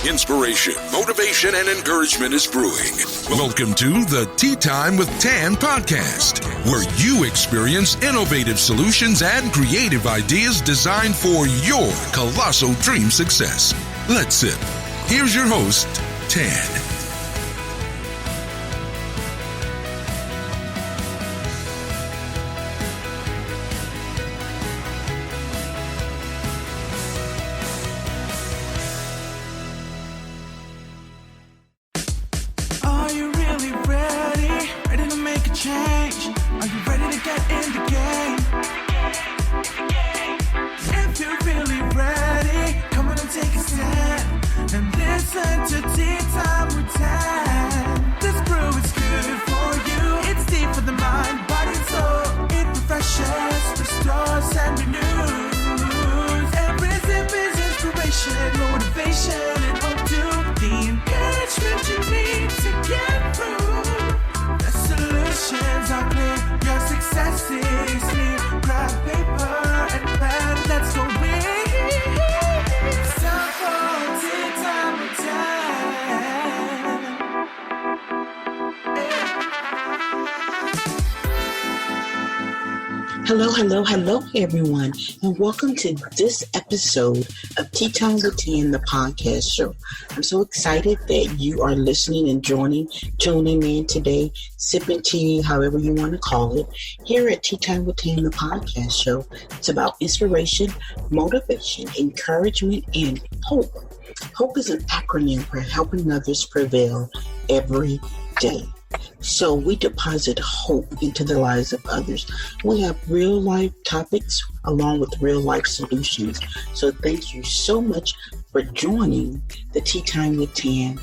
Inspiration, motivation, and encouragement is brewing. Welcome to the Tea Time with Tan podcast, where you experience innovative solutions and creative ideas designed for your colossal dream success. Let's sip. Here's your host, Tan. Hello, everyone, and welcome to this episode of Tea Time with Tan, the podcast show. I'm so excited that you are listening and tuning in today, sipping tea, however you want to call it, here at Tea Time with Tan, the podcast show. It's about inspiration, motivation, encouragement, and hope. Hope is an acronym for helping others prevail every day. So we deposit hope into the lives of others. We have real life topics along with real life solutions. So thank you so much for joining the Tea Time with Tan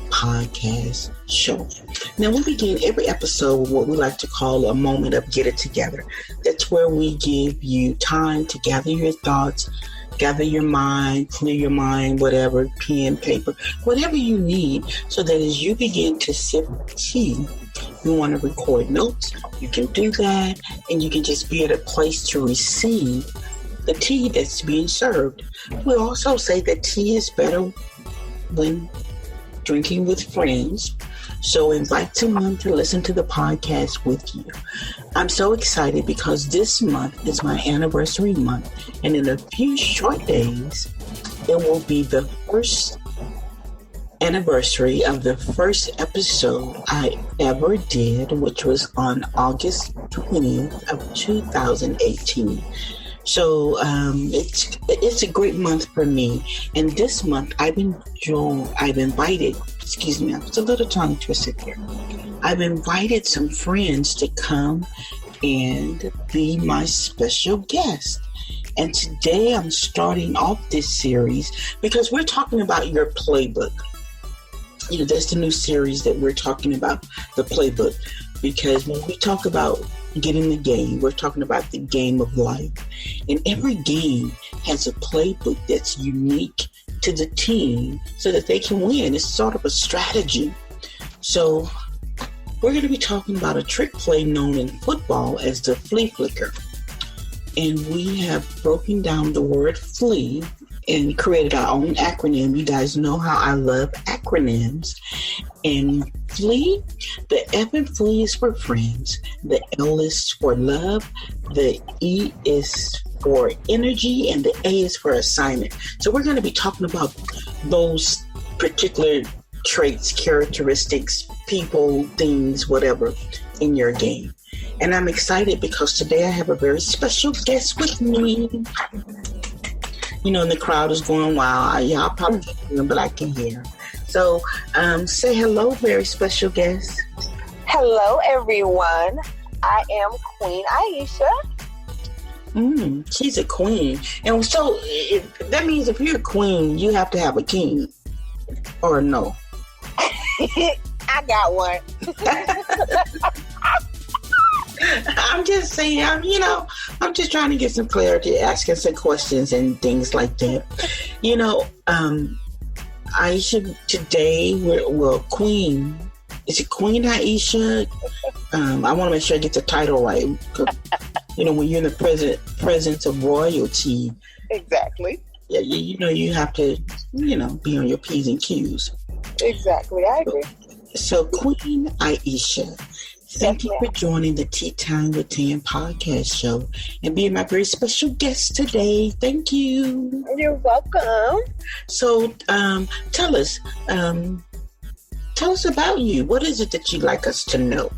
podcast show. Now we begin every episode with what we like to call a moment of get it together. That's where we give you time to gather your thoughts, gather your mind, clear your mind, whatever, pen, paper, whatever you need, so that as you begin to sip tea, you want to record notes, you can do that, and you can just be at a place to receive the tea that's being served. We also say that tea is better when drinking with friends, so invite someone to listen to the podcast with you. I'm so excited because this month is my anniversary month, and in a few short days, it will be the first anniversary of the first episode I ever did, which was on August 20th of 2018. So it's a great month for me, and this month I've invited, I'm just a little tongue twisted here. I've invited some friends to come and be my special guest. And today I'm starting off this series because we're talking about your playbook. You know, that's the new series that we're talking about, the playbook. Because when we talk about getting the game, we're talking about the game of life. And every game has a playbook that's unique to the team so that they can win. It's sort of a strategy. So we're going to be talking about a trick play known in football as the flea flicker. And we have broken down the word flea and created our own acronym. You guys know how I love acronyms. And flea, the F in flea is for friends. The L is for love. The E is for energy. And the A is for assignment. So we're going to be talking about those particular traits, characteristics, people, things, whatever in your game. And I'm excited because today I have a very special guest with me. You know, and the crowd is going wild. Y'all probably can't hear them, but I can hear. So say hello, very special guest. Hello, everyone. I am Queen Aisha. She's a queen. And so that means if you're a queen, you have to have a king. Or no? I got one. I'm just saying, I'm just trying to get some clarity, asking some questions and things like that. You know, Aisha, today, Queen. Is it Queen Aisha? I want to make sure I get the title right. You know, when you're in the presence of royalty. Exactly. Yeah, you have to, be on your P's and Q's. Exactly, I agree. So, Queen Aisha, thank you for joining the Tea Time with Tan podcast show and being my very special guest today. Thank you. You're welcome. So, tell us about you. What is it that you'd like us to know?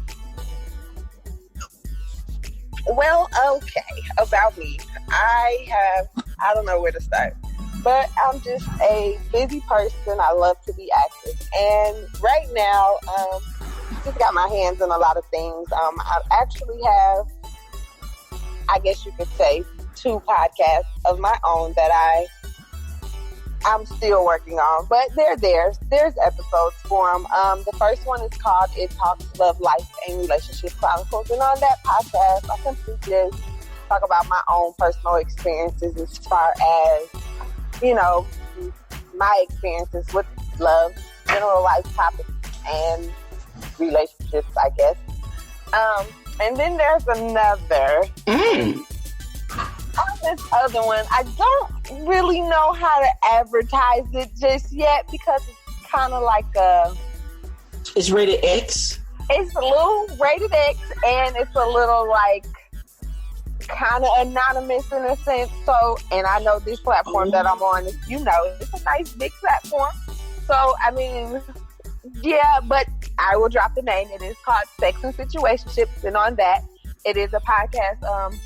Well, okay, about me. I don't know where to start, but I'm just a busy person. I love to be active. And right now, just got my hands in a lot of things. I actually have, I guess you could say, 2 podcasts of my own that I'm still working on, but they're there. There's episodes for them. The first one is called It Talks Love, Life, and Relationship Chronicles. And on that podcast, I simply just talk about my own personal experiences as far as, my experiences with love, general life topics, and relationships, I guess. And then there's another. On this other one, I don't really know how to advertise it just yet because it's kind of like It's rated X? It's a little rated X, and it's a little like kind of anonymous in a sense. So, and I know this platform that I'm on, it's a nice big platform. So, I mean, yeah, but I will drop the name. It is called Sex and Situationships, and on that, it is a podcast,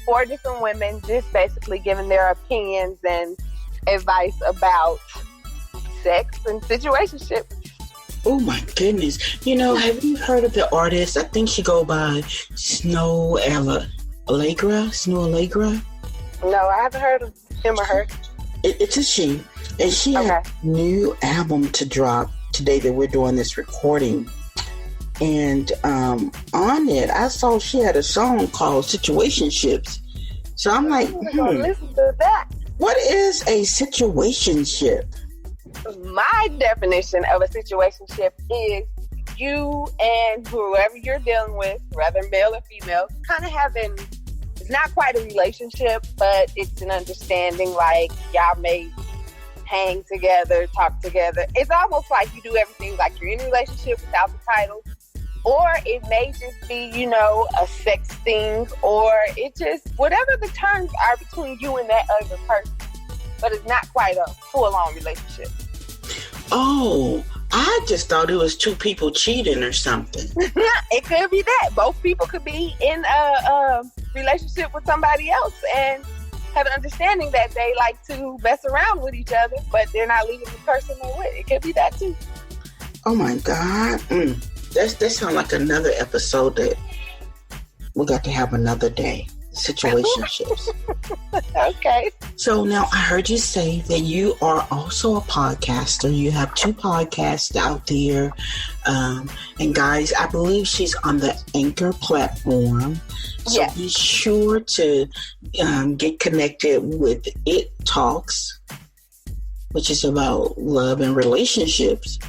4 different women just basically giving their opinions and advice about sex and situationships. Oh my goodness. Have you heard of the artist? I think she go by Snow Allegra? No, I haven't heard of him or her. It's a she. And she had a new album to drop today that we're doing this recording. And on it, I saw she had a song called Situationships. So I'm like, listen to that. What is a situationship? My definition of a situationship is you and whoever you're dealing with, whether male or female, kind of having, it's not quite a relationship, but it's an understanding, like y'all may hang together, talk together. It's almost like you do everything like you're in a relationship without the title. Or it may just be, a sex thing, or it just, whatever the terms are between you and that other person. But it's not quite a full-on relationship. Oh, I just thought it was 2 people cheating or something. It could be that. Both people could be in a relationship with somebody else and have an understanding that they like to mess around with each other, but they're not leaving the person they're with. It could be that too. Oh my God. That sounds like another episode that we got to have another day. Situationships. Okay. So now I heard you say that you are also a podcaster. You have 2 podcasts out there. And guys, I believe she's on the Anchor platform. So be sure to get connected with It Talks, which is about love and relationships.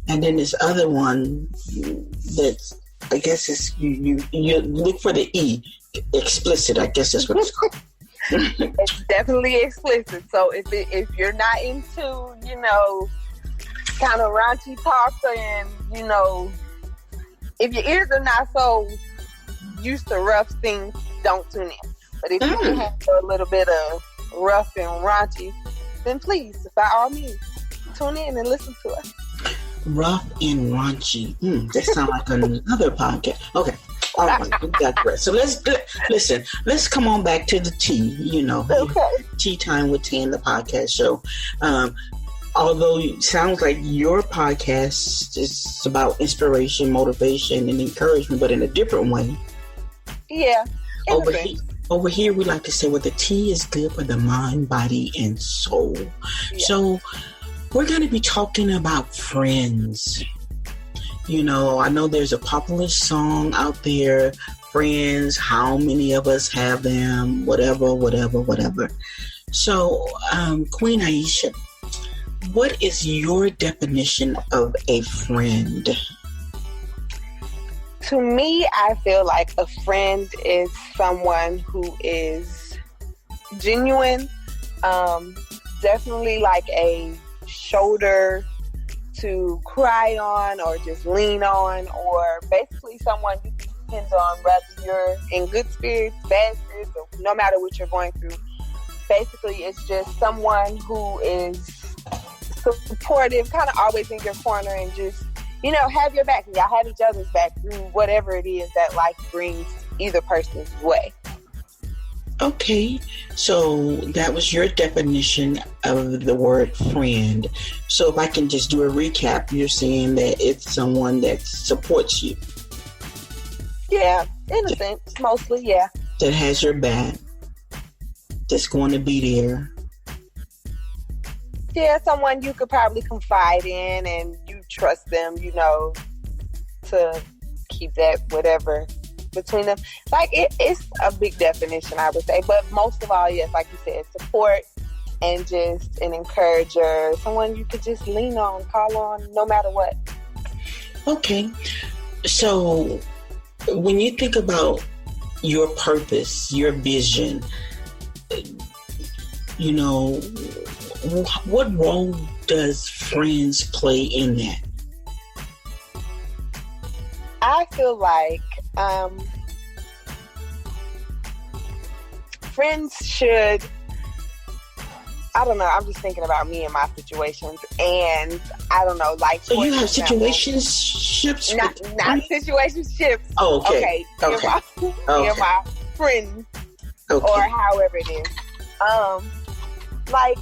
And then this other one that's, I guess is you look for the E, explicit, I guess that's what it's called. It's definitely explicit. So if you're not into, kind of raunchy talk and, if your ears are not so used to rough things, don't tune in. But if you can handle a little bit of rough and raunchy, then please, by all means, tune in and listen to us. Rough and raunchy. That sounds like another podcast. Okay. All right. We digress. So let's come on back to the tea, Okay. Tea Time with Tan, the podcast show. Although it sounds like your podcast is about inspiration, motivation, and encouragement, but in a different way. Yeah. Over here, we like to say, well, the tea is good for the mind, body, and soul. Yeah. So we're going to be talking about friends. I know there's a popular song out there, friends, how many of us have them, whatever. So, Queen Aisha, what is your definition of a friend? To me, I feel like a friend is someone who is genuine, definitely like a shoulder to cry on or just lean on, or basically someone you can depend on, whether you're in good spirits, bad spirits, or no matter what you're going through. Basically, it's just someone who is supportive, kind of always in your corner, and just, you know, have your back. Y'all have each other's back through whatever it is that life brings either person's way. Okay, so that was your definition of the word friend. So if I can just do a recap, you're saying that it's someone that supports you. Yeah, in a sense, mostly, yeah. That has your back. That's going to be there. Yeah, someone you could probably confide in and you trust them, you know, to keep that whatever between them. Like, it's a big definition, I would say. But most of all, yes, like you said, support and just an encourager. Someone you could just lean on, call on, no matter what. Okay. So when you think about your purpose, your vision, you know, what role does friends play in that? I feel like friends should, I don't know, I'm just thinking about me and my situations, and I don't know, like, so you have situationships? Not situationships. Oh, okay. Me and my friends, or however it is. Like,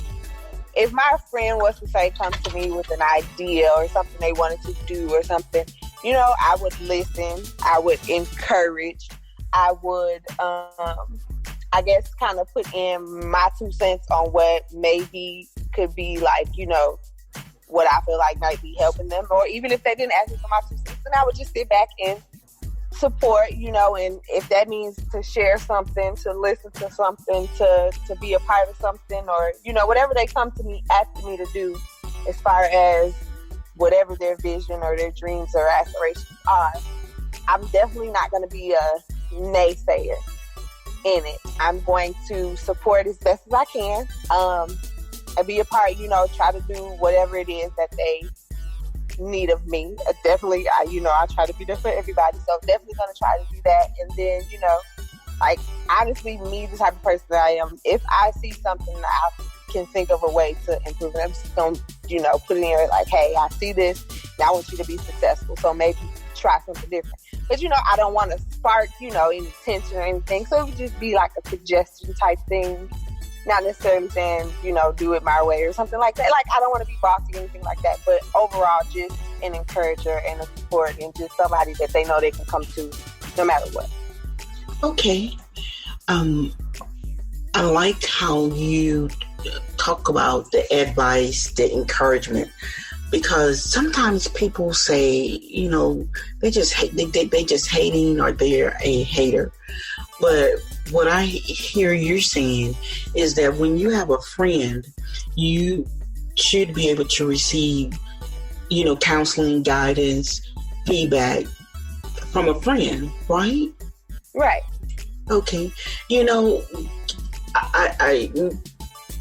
if my friend was to say, come to me with an idea or something they wanted to do or something, you know, I would listen, I would encourage, I would, I guess, kind of put in my 2 cents on what maybe could be, like, you know, what I feel like might be helping them. Or even if they didn't ask me for my 2 cents, then I would just sit back and support, you know, and if that means to share something, to listen to something, to be a part of something, or, you know, whatever they come to me, asking me to do as far as whatever their vision or their dreams or aspirations are, I'm definitely not going to be a naysayer in it. I'm going to support as best as I can, and be a part, you know, try to do whatever it is that they need of me. Definitely, I try to be there for everybody, so I'm definitely going to try to do that. And then, you know, like, honestly, me, the type of person that I am, if I see something that I can think of a way to improve it, I'm just going to, you know, put it in there like, hey, I see this, and I want you to be successful, so maybe try something different. But, you know, I don't want to spark, you know, any tension or anything, so it would just be like a suggestion type thing. Not necessarily saying, you know, do it my way or something like that. Like, I don't want to be bossy or anything like that. But overall, just an encourager and a support, and just somebody that they know they can come to no matter what. Okay. I like how you talk about the advice, the encouragement, because sometimes people say, you know, they just hating, or they're a hater. But what I hear you saying is that when you have a friend, you should be able to receive, you know, counseling, guidance, feedback from a friend, right? Right. Okay. You know, I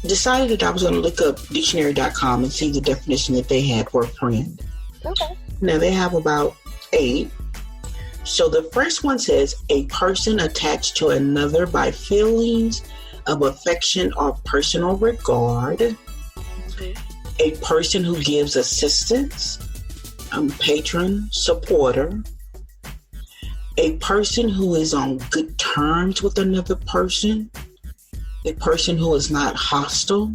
decided that I was going to look up dictionary.com and see the definition that they had for a friend. Okay. Now, they have about 8. So the first one says, a person attached to another by feelings of affection or personal regard. Mm-hmm. A person who gives assistance, patron, supporter. A person who is on good terms with another person. A person who is not hostile.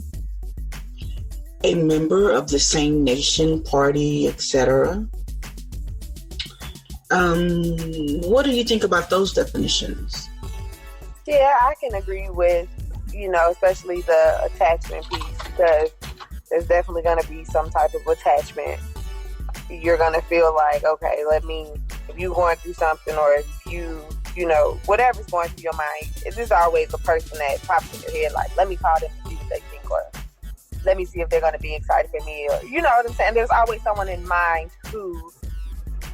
A member of the same nation, party, etc. What do you think about those definitions? Yeah, I can agree with, you know, especially the attachment piece, because there's definitely going to be some type of attachment. You're going to feel like, okay, if you're going through something, or if you know, whatever's going through your mind, there's always a person that pops in your head, like, let me call them and see what they think, or let me see if they're going to be excited for me, or, you know what I'm saying? There's always someone in mind who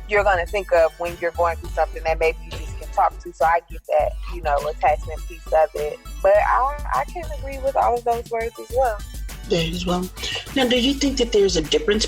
you're going to think of when you're going through something that maybe you just can talk to. So I get that, you know, attachment piece of it. But I can agree with all of those words as well. That as well. Now, do you think that there's a difference